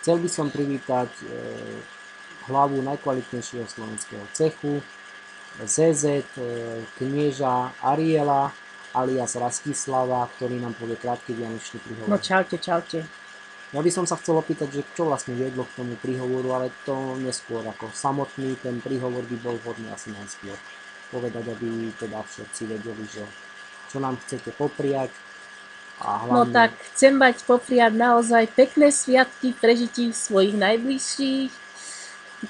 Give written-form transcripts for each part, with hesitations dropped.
Chcel by som privítať hlavu najkvalitnejšieho slovenského cechu, ZZ, knieža Ariela alias Rastislava, ktorý nám povie krátky vianočný príhovor. No čaute, čaute. Ja by som sa chcel opýtať, že čo vlastne viedlo k tomu príhovoru, ale to neskôr ako samotný ten príhovor by bol vhodný asi najskôr povedať, aby teda všetci vedeli, že čo nám chcete popriať. A hlavne... No tak chcem mať popriať naozaj pekné sviatky prežití svojich najbližších.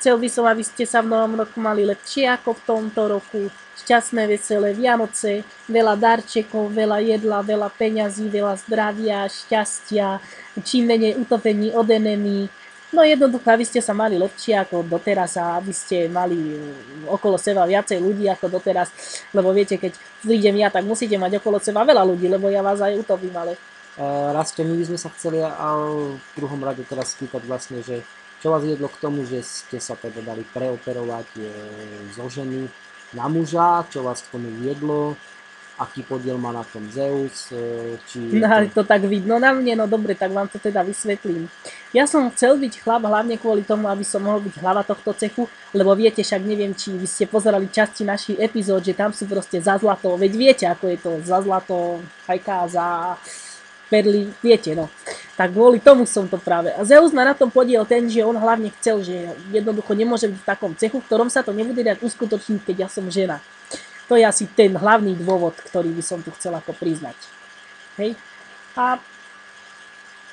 Chcel by som, aby ste sa v novom roku mali lepšie ako v tomto roku. Šťastné, veselé Vianoce, veľa darčekov, veľa jedla, veľa peňazí, veľa zdravia, šťastia, čím menej utopení od enemy. No jednoducho, aby ste sa mali lepšie ako doteraz a aby ste mali okolo seba viacej ľudí ako doteraz. Lebo viete, keď prídem ja, tak musíte mať okolo seba veľa ľudí, lebo ja vás aj utopím, ale... Rasto, my by sme sa chceli v druhom rade teraz spýtať vlastne, že čo vás viedlo k tomu, že ste sa teda dali preoperovať zo ženy na muža, čo vás k tomu viedlo, aký podiel má na tom Zeus, či... No, to tak vidno na mne, no dobre, tak vám to teda vysvetlím. Ja som chcel byť chlap hlavne kvôli tomu, aby som mohol byť hlava tohto cechu, lebo viete, však neviem, či vy ste pozerali časti našich epizód, že tam sú proste za zlato, veď viete, ako je to, za zlato, hajka, za perly, viete, no. Tak kvôli tomu som to práve. A Zeus má na tom podiel ten, že on hlavne chcel, že jednoducho nemôže byť v takom cechu, v ktorom sa to nebude dať uskutočniť, keď ja som žena. To je asi ten hlavný dôvod, ktorý by som tu chcel ako priznať. Hej. A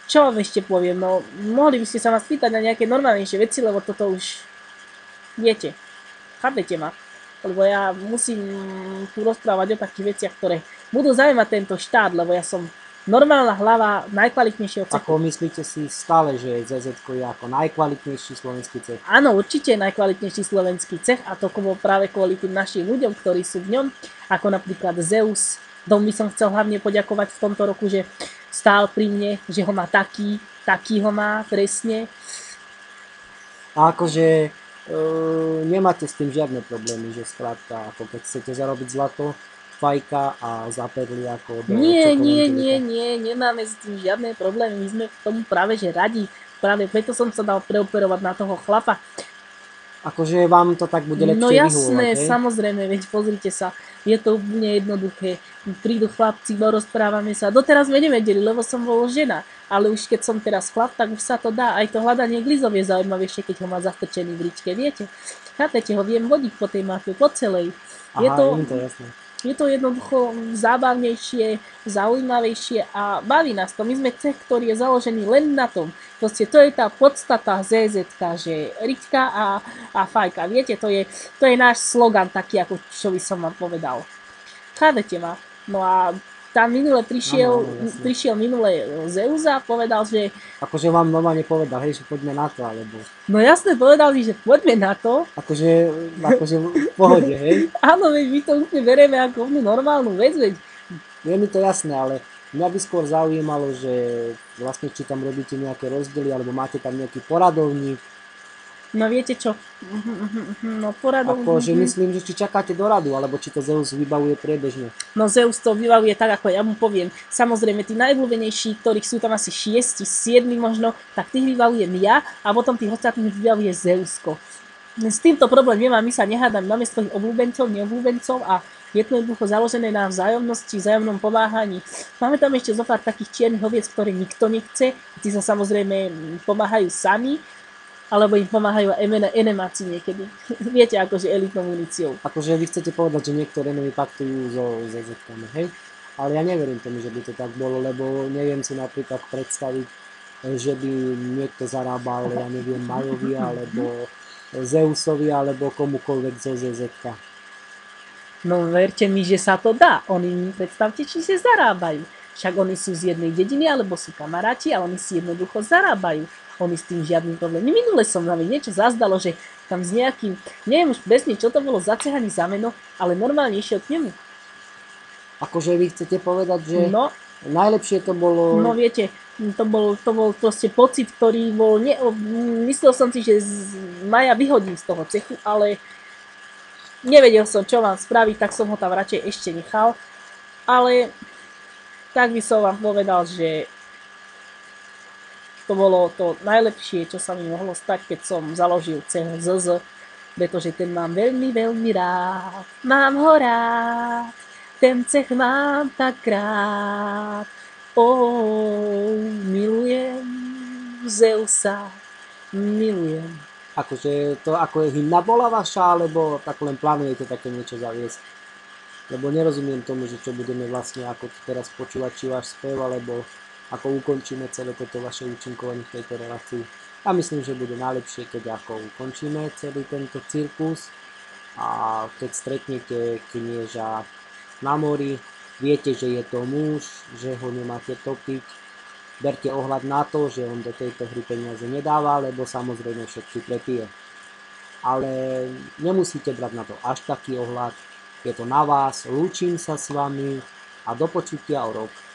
čo vám ešte poviem, no mohli by ste sa ma spýtať na nejaké normálnejšie veci, lebo toto už viete, chápete ma, lebo ja musím tu rozprávať o takých veciach, ktoré budú zaujímať tento štát, lebo ja som normálna hlava najkvalitnejšieho cechu. Ako myslíte si stále, že ZZ je ako najkvalitnejší slovenský cech? Áno, určite najkvalitnejší slovenský cech a to práve kvôli tým našim ľuďom, ktorí sú v ňom, ako napríklad Zeus. Dom by som chcel hlavne poďakovať v tomto roku, že stál pri mne, že ho má taký ho má presne. A akože nemáte s tým žiadne problémy, že skrátka, ako keď chcete zarobiť zlato, fajka a zaperli ako do Nie, nemáme s tým žiadne problémy, my sme k tomu práve že radi, práve preto som sa dal preoperovať na toho chlapa. Akože vám to tak bude lepšie No jasné, vyhovovať, samozrejme, veď pozrite sa, je to úplne jednoduché, prídu chlapci, rozprávame sa, doteraz sme nevedeli, lebo som bol žena, ale už keď som teraz chlap, tak už sa to dá, aj to hľadanie glizov je zaujímavejšie, keď ho má zastrčený v ričke, viete, chápete, ho viem vodiť po tej mape, po celej. Aha, je to jasné. Je to jednoducho zábavnejšie, zaujímavejšie a baví nás to. My sme cech, ktorý je založený len na tom. Proste to je tá podstata ZZ, že Riťka a Fajka. Viete, to je náš slogan taký, ako čo by som vám povedal. Chápete ma? No a tam minule prišiel minule Zeus a povedal, že... Akože vám normálne povedal, hej, že poďme na to, alebo... No jasne, povedal mi, že poďme na to. Akože v pohode, hej? Áno, veď my to úplne bereme ako normálnu vec, veď. Je mi to jasné, ale mňa by skôr zaujímalo, že vlastne či tam robíte nejaké rozdiely, alebo máte tam nejaký poradovník. No viete čo, no poradovník... Akože myslím, že či čakáte do radu, alebo či to Zeus vybavuje priebežne. No Zeus to vybavuje tak, ako ja mu poviem. Samozrejme, tí najobľúbenejší, ktorých sú tam asi 6, 7 možno, tak tých vybavujem ja a potom tých ostatných vybavuje Zeusko. S týmto problém nemám, my sa nehádame namiesto tých obľúbencov, neobľúbencov a je to jednoducho založené na vzájomnosti, vzájomnom pomáhaní. Máme tam ešte zo pár takých čiernych oviec, ktoré nikto nechce, tí sa samozrejme pomáhajú sami, alebo im pomáhajú enemáci niekedy. Viete, akože elitnou muníciou. Akože vy chcete povedať, že niektoré enemy paktujú so ZZ-kami, hej? Ale ja neverím tomu, že by to tak bolo, lebo neviem si napríklad predstaviť, že by niekto zarábal, ja neviem, Majovi, alebo Zeusovi, alebo komukoľvek zo ZZ-ka. No verte mi, že sa to dá. Oni, predstavte, či si zarábajú. Však oni sú z jednej dediny, alebo sú kamaráti a oni si jednoducho zarábajú. Oni s tým žiadny problém. Minule som na niečo zazdalo, že tam s nejakým, neviem už presne, čo to bolo za ceh ani za meno, ale normálne išiel k nemu. Akože vy chcete povedať, že najlepšie to bolo... No viete, to bol proste pocit, ktorý bol... Myslel som si, že Maja vyhodím z toho cechu, ale nevedel som, čo mám spraviť, tak som ho tam radšej ešte nechal. Ale tak by som vám povedal, že To bolo to najlepšie, čo sa mi mohlo stať, keď som založil CZZ, pretože ten mám veľmi, veľmi rád. Mám ho rád, ten cech mám tak rád. Milujem Zeusa, milujem. Akože to ako je hymna bola vaša, alebo tak len plánujete také niečo zaviesť? Lebo nerozumiem tomu, že čo budeme vlastne ako teraz počúvať, či váš spev, alebo ako ukončíme celé toto vaše účinkovanie v tejto relácii. A myslím, že bude najlepšie, keď ako ukončíme celý tento cirkus a keď stretnete knieža na mori, viete, že je to muž, že ho nemáte topiť, berte ohľad na to, že on do tejto hry peniaze nedáva, lebo samozrejme všetky prepije. Ale nemusíte brať na to až taký ohľad, je to na vás, lúčim sa s vami a do počutia o rok.